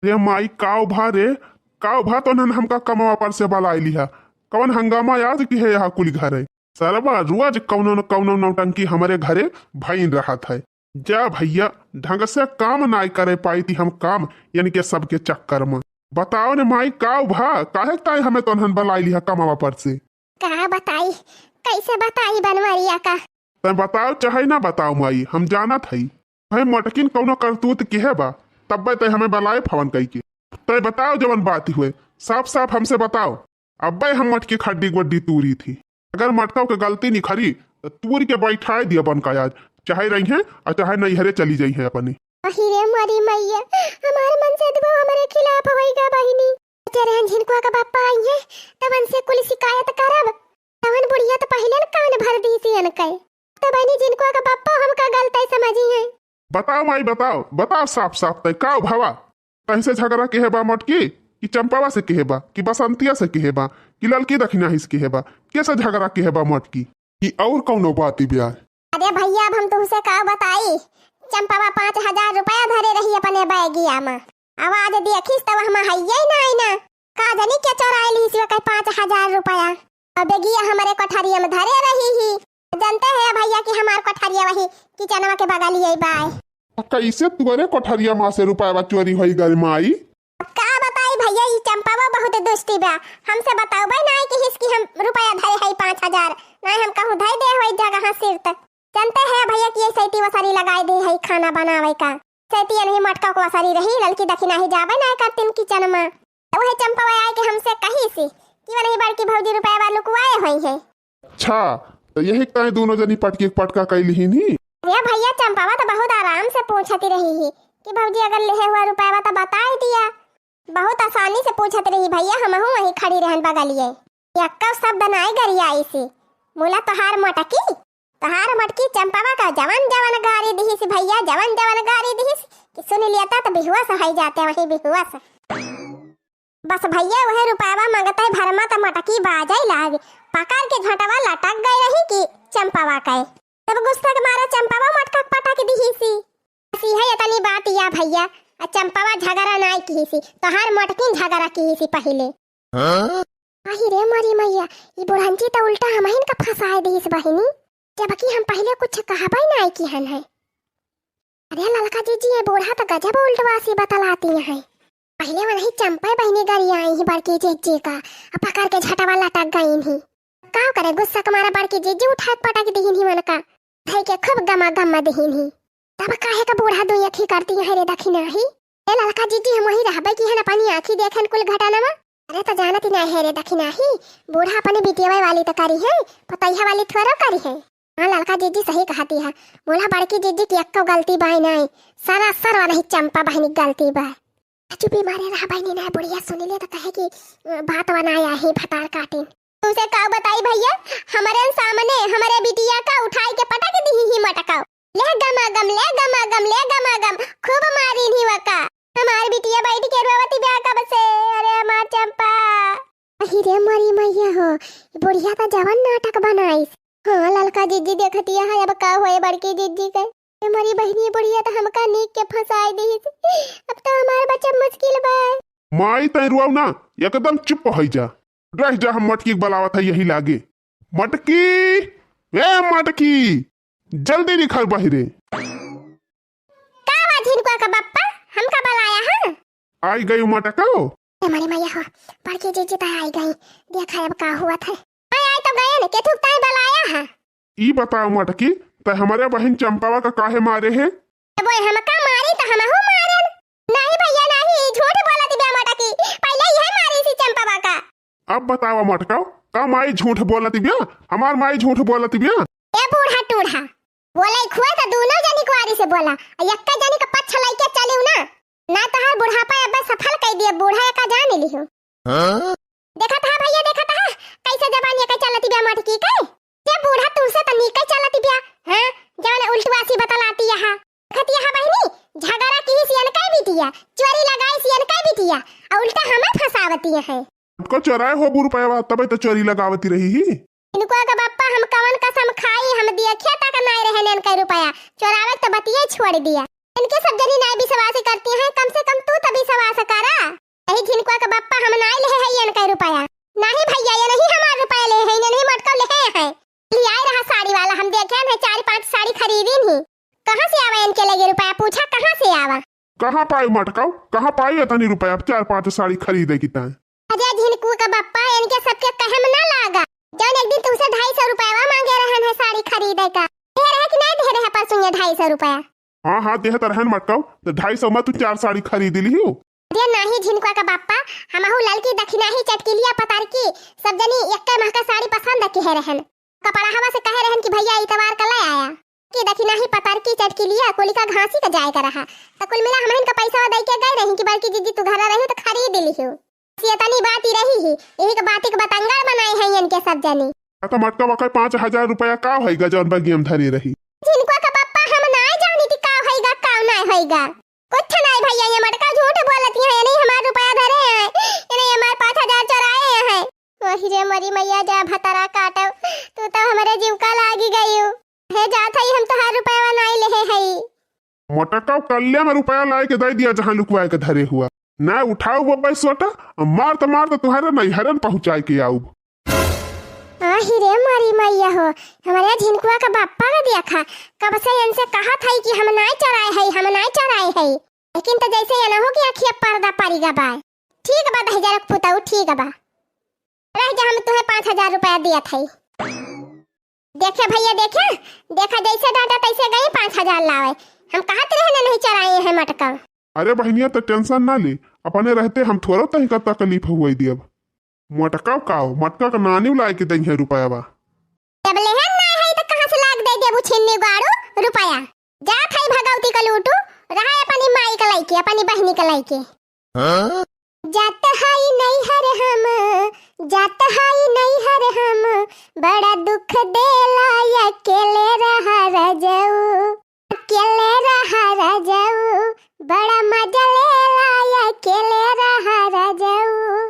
रे माई काव भा रे, काव भा तो नन हमका कमवा पर से बलाई लिहा। कवन हंगामा याद की है यहाँ कुल घर है। सरबा रोज कौनो न कौनो नौटंकी हमारे घरे भईन रहा था। जा भैया ढंग से काम नाई करे पाई थी हम काम, यानी के सबके चक्कर में। बताओ ने माई काव भा काहे ताई हमें तो नन बलाई लिहा कमवा पर से। का बताई, कैसे बताई बनवरिया का। तै बताओ चाहे ना बताओ माई, हम जाना थई भाई मटकिन कौनो करतूत की है बा, तब तय हमें बलाए फवन कई के। तय बताओ जवन बात हुए साफ साफ हमसे बताओ। अब हम मटकी खड्डी गुड्डी तूरी थी, अगर मटकाओ के गलती नहीं खरी तो तूर के बैठाए दिया बन का आज, चाहे रही है और चाहे नैहरे चली जाई है अपनी। रे मरी मैया, हमारे मन से तो हमारे खिलाफ होएगा बहिनी। तेरे झिनकुआ का बापा आई है तब से कुल शिकायत करब। तवन बुढ़िया तो पहले न कान भर दी सी अनकै, तो बहिनी झिनकुआ का बापा हमका गलत समझी है। बताओ माई बताओ, बताओ साफ साफ तय का भावा कहीं से झगड़ा के है बा मटकी कि चंपावा से कहे बा कि बसंतिया से कहे बा कि ललकी दक्षिणा हिस कहे बा, कैसे झगड़ा के है बा मटकी कि और कौनो बात ब्याह। अरे भैया अब हम तुमसे का बताई, चंपावा 5000 रुपया धरे रही अपने बैगिया में। आवाज देखिस तब हम हइये नहीं ना, का जानी क्या चोराई ली सी 5000 रुपया। अब बेगिया हमारे कोठरिया में धरे रही ही। जानते हैं भैया कि हमार कोठरिया वही किचनवा के बगल ही बाय। कैसे तुअरे कोठरिया माँ से रुपया चोरी हो गई माई। का बताई भैया ये चंपावा बहुत दुष्टी बा। हमसे बताओ भाई ना कि हिसकी हम रुपया धरे है 5000, नहीं हम कहूँ धई दे होई जगह सिर तक। जानते हैं भैया कि ये सैती वसारी लगाई दे है खाना बनावे का। सैती नहीं मटका को वसारी रही, ललकी दक्षिणा ही जावे ना करतीन किचन में। वही चंपावा आए कि हमसे कही सी कि नहीं बड़की भौजी रुपया वालू कुआए होई है। अच्छा तो यही कहीं दोनों जनी पटकी पटका कैली ही नहीं। अरे भैया चंपावा तो बहुत आराम से पूछती रही ही कि भौजी अगर ले हुआ रुपया तो बता दिया। बहुत आसानी से पूछत रही भैया, हम वहीं खड़ी रहन बगलिए। यक्का शब्द नाई गरी आई सी मोला तोहार मटकी, तोहार मटकी चंपावा का जवन जवन गारी दी सी भैया, जवन जवन गारी दी कि सुन लिया था तो बेहुआ हो जाते वही बेहुआ से। बस भैया वह रुपया मांगता है भरमा तो मटकी बाजाई लाग पकड़ के झटवा लटक गई रही कि चंपावा का। तब गुस्सा के मारा चंपावा मटका पटक दी सी। ऐसी है इतनी बात या भैया, चंपावा झगड़ा नाई की सी, तोहार मटकी झगड़ा की सी पहले। आही रे मरी मैया, ये बुढ़ंची तो उल्टा हमहिन का फंसाए दी इस बहिनी, जबकि हम पहले कुछ कहबई नाई की हन है। अरे ललका जीजी ये बूढ़ा तो गजब उल्टवासी बतलाती है। पहले वो नहीं चंपा बहिनी गरी आई ही बड़की जीजी का, अब पकड़ के झटवा लटक गई ही। का करे गुस्सा के मारा बड़की जीजी उठा पटक दी ही मन का, धई के खूब गमा गमा दहीन ही। तब काहे का बूढ़ा दो अखी करती है रे दक्षिणा ही। ए ललका जीजी हम वही रहबे की है अपनी आंखी देखन कुल घटाना में। अरे तो जानत ही नहीं है रे दक्षिणा ही, बूढ़ा अपने बिटिया वाली तो करी है, पतैया वाली थोड़ा करी है। हाँ ललका जीजी सही कहती है, बोला बड़की जीजी की अक्को गलती बाई नहीं, सारा सरवा नहीं चंपा बहनी गलती बा। चुपी मारे रहा बहनी ना बुढ़िया सुन ले तो कहे कि बात बनाया ही भतार काटे। तुझे का बताई भैया, हमारे सामने हमारे बिटिया का उठाई के पटक दी ही मटका। ले गमा गम ले गमा गम ले गमा गम खूब मारी नहीं वका। हमारी बिटिया बैठ के रोवती ब्याह का बसे। अरे हमार चंपा अही रे मरी मैया हो, बुढ़िया तो जवन नाटक बनाई। हाँ ललका जीजी देखती है अब का होए बड़की जीजी के। हमारी बहनी बुढ़िया तो हमका नीक के फंसाई दी। अब तो हमारे बच्चा मुश्किल बा। माई तय रुआव ना, एकदम चुप हो जा, रह जा। हम मटकी बलावत है यही लागे। मटकी ए मटकी जल्दी निकल बहिरे। का झिनकुआ का बप्पा हमका बुलाया है। आई गई मटको। हमारी मैया हो बड़की जीजी तो आई गई, देखा अब का हुआ था। मैं आई तो गया ने के थुक ताई बुलाया है। ई बताओ मटकी तय हमारे बहन चंपावा का काहे मारे है। वो हमका मारी तो हम हो मारन। नहीं भैया नहीं, झूठ बोला दिया मटकी, पहले यही मारी सी चंपावा का। अब बताओ मटकाओ का माई झूठ बोलती बिया, हमार माई झूठ बोलती बिया। ए बूढ़ा टूढ़ा बोले खुआ तो दोनों जनी कुआरी से बोला, यक्का जनी का पछ लइके चलिउ ना, ना तो हर बुढ़ापा अब सफल कर दिया। बूढ़ा का जान लियो। हां देखा था भैया, देखा था कैसे जबान ये चलती बिया मटकी के। ये बूढ़ा तुमसे तो नीके चलती बिया। हां जाने उल्टवासी बतलाती है। खतिया है बहनी झगड़ा की सियन का बिटिया, चोरी लगाई सियन का बिटिया, और उल्टा हमें फसावती है। को चोराए हो बुर पाया तबे तो चोरी लगावती रही ही। इनको का बप्पा हम कवन कसम खाई, हम दिया खेता का नहीं रहे नेन का रुपया, चोरावे तो बतिये छोड़ दिया। इनके सब जनी नहीं विश्वास करती हैं, कम से कम तू तो विश्वास कर। पाई मटकाओ, कहाँ पाई इतनी रुपया 4-5 साड़ी खरीदे की तय? अजय झिनकू का बप्पा इनके सबके कहम ना लागा। जौन एक दिन तुमसे 250 रुपया मांगे रहन है साड़ी खरीदे का, दे रहे कि नहीं दे रहे परसों 250 रुपया? हाँ देह तो रहन मटकाओ, तो 250 में तू 4 साड़ी खरीद ली हो। अरे नहीं झिनकुआ का बाप्पा, हमहू ललकी दक्षिणा ही चटकिलिया पतार की सब जनी एक मह का साड़ी पसंद के रहन। कपड़ा हवा से कहे रहन कि भैया इतवार का ले आया कि दक्षिणा ही पतार की चटकिलिया कोलिका घासी का जाए का रहा। तो कुल मिला हमहन का पैसा दे के गए रही कि बल्कि जीजी तू घर रही तो खरीद ली हो। सियतनी बात ही रही ही, यही के बात के बतंगड़ बनाए हैं इनके सब जनी। तो मटका वका 5000 रुपया का होएगा जौन बा गेम धरी रही? झिनकुआ का बाप्पा हम ना जानी थी का होएगा का ना होएगा। कुछ नहीं भैया, ये मटका झूठ बोलती है, नहीं हमारा रुपया धरे हैं, ये नहीं हमारे 5000 चुराए हैं। वही रे मरी मैया जा भतरा काटो, तू तो हमारे जीव का लागी गई हो। है जात है हम तो हर रुपया नहीं ले है। मटका कल्ले में रुपया लाए के दे दिया जहाँ लुकवाए के धरे हुआ। ना उठाओ वो पैसोटा, मार तो तुम्हारे नहीं हरन पहुँचाए के आऊ। आही रे मरी मैया हो, हमारे झिनकुआ का बाप्पा का देखा कब से इनसे कहा था कि हम नहीं चराए है, हम नहीं चराए है, लेकिन तो जैसे ये ना हो कि आखिया पर्दा पड़ेगा बा। ठीक बा 10,000 पुताऊ, ठीक बा रह जा, हम तुम्हें 5000 रुपया दिया था। देखे भैया देखा जैसे डाटा तैसे गए 5000 लावे। हम कहते रहे नहीं चराए हैं मटका। अरे बहनिया तो टेंशन ना ले, अपने रहते हम थोड़ा तही का तकलीफ हुई दियब। मटका का नानी लाए के दही है रुपया बा। जब लेहन ना है तो कहां से लाग दे देबू छिन्नी गाड़ू रुपया। जा थाई भगवती का लूटू, रहा अपनी माई का लाइके अपनी बहनी का लाइके। जात हाई नहीं हर हम, जात हाई नहीं हर हम, बड़ा दुख देला अकेले रहा रजऊ, अकेले रहा रजऊ, बड़ा मजा लेला अकेले रहा रजऊ।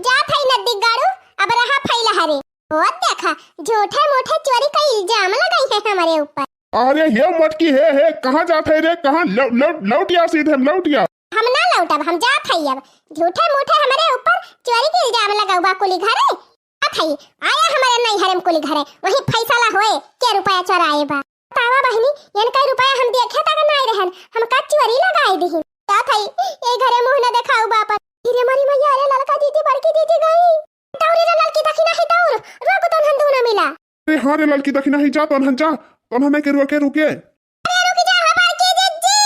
जा थाई नदी गाड़ू, अब रहा फैला हरे। वो देखा झूठे मोठे चोरी का इल्जाम लगाई है हमारे ऊपर। अरे ये मटकी है कहाँ जाते रे, कहाँ लौटिया सीधे लौटिया। हम ना लौटब, हम जात हई। अब झूठे मूठे हमारे ऊपर चोरी के इल्जाम लगाउबा कुली घरे। जात हई आया हमारे नहीं हरम कुली घरे, वही फैसला होए के रुपया चोराए बा। तावा बहनी इनका रुपया हम देखे तक नहीं रहन, हम का चोरी लगाई दी। जात हई ए घरे मुंह न दिखाऊ बाप। धीरे मरी मैया, अरे लड़का दीदी बड़की दीदी गई। दौड़ी रे लड़की दखिना ही दौड़, रोक तो हन दूना मिला। अरे हाँ रे लड़की दखिना ही जा, तो हन जा तो हन के रुके अरे रुक जा बड़की जीजी,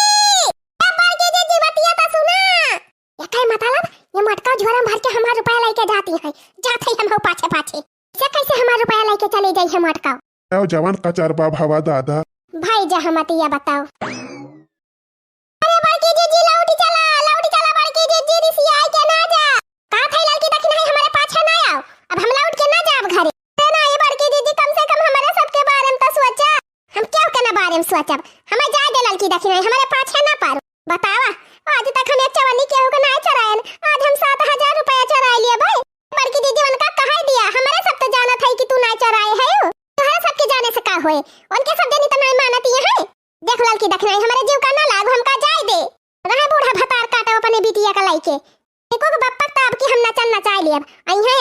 बड़की जीजी बतिया ता सुना। ये काय मतलब, ये मटका झोरा भर के हमारा रुपया लेके जाती है, जात है हम हो पाछे से कैसे हमारा रुपया लेके चले जाई है मटका। आओ जवान कचार बा भावा दादा भाई जा हमतिया बताओ। अरे बड़की जीजी लौटी चला बड़की जीजी, रिसी आई के ना जा। का थाई लड़की दखिन है हमारे पाछे ना आओ, अब हम लौट के ना जाब घरे। ना ये बड़की जीजी कम से कम हमारे सबके बारे में तो सोचा। हम क्या के बारे में सोचब, हमें जाए दे लड़की दखिन है हमारे पाछे ना पारो। बतावा आज तक हम एक चवन्नी केहू के ना चरायन, आज हम 7000 रुपया चराय लिए भाई। बड़की दीदी उनका कहा दिया, हमारे सब तो जानत है कि तू ना चराए है, तोहरा सबके जाने से का होए, उनके सब जनी तो नहीं मानती है। देख लड़की दखिन हमारे जीव का ना लाग, हमका जाए दे। रहे बूढ़ा भतार काटो अपने बिटिया का लाइके। एको के बप्पा तब कि हम नचन नचाई लिए। आई है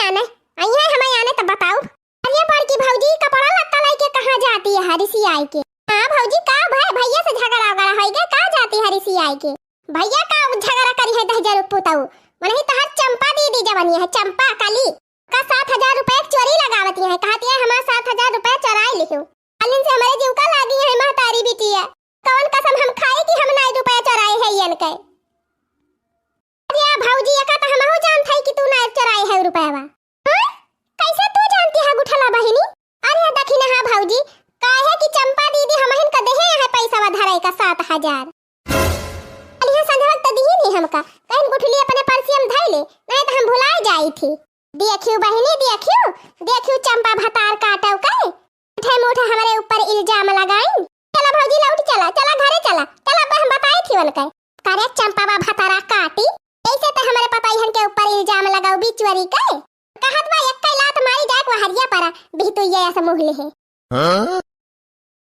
हमें आने तब बताओ। अरे बड़की भौजी कपड़ा लत्ता लाइके कहां जाती है हरिसी आई के? हां भौजी का भाई भैया से झगड़ा वगड़ा होई गए, का जाती हरिसी आई के? भैया का झगड़ा करी है 10,000 पुताऊ, वही तो हर चंपा दीदी जवनी है, चंपा काली का 7000 रुपए चोरी लगावती है, कहती है हमारा 7000 रुपए चुराए लियो। अलिन से हमारे जीव का लागी है महतारी बिटिया, कौन कसम हम खाए कि हम नहीं रुपया चुराए है यन के। अरे भौजी का तो हम हो जानत है कि तू नहीं चुराए है रुपया बा। हां कैसे तू जानती है गुठला बहिनी? अरे दखिन हां भौजी काहे कि चंपा दीदी हमहन का देहे है पैसा धराई का 7000। अलिया संधवक त दिही नहीं हमका, कहीं गुठली अपने पर्सी हम धइ ले, नहीं तो हम भुलाए जाई थी। देखियो बहिनी देखियो चंपा भतार काटव के उठे मोठे हमारे ऊपर इल्जाम लगाई। चला भौजी लौट चला घरे चला हम बताई थी उनके करे चंपा बा भतारा काटी, ऐसे तो हमारे पताईहन के ऊपर इल्जाम लगाओ बिचवरी के। कहत बा एक लात मारी जाए को हरिया परा बिहतु ये ऐसा मुहले है।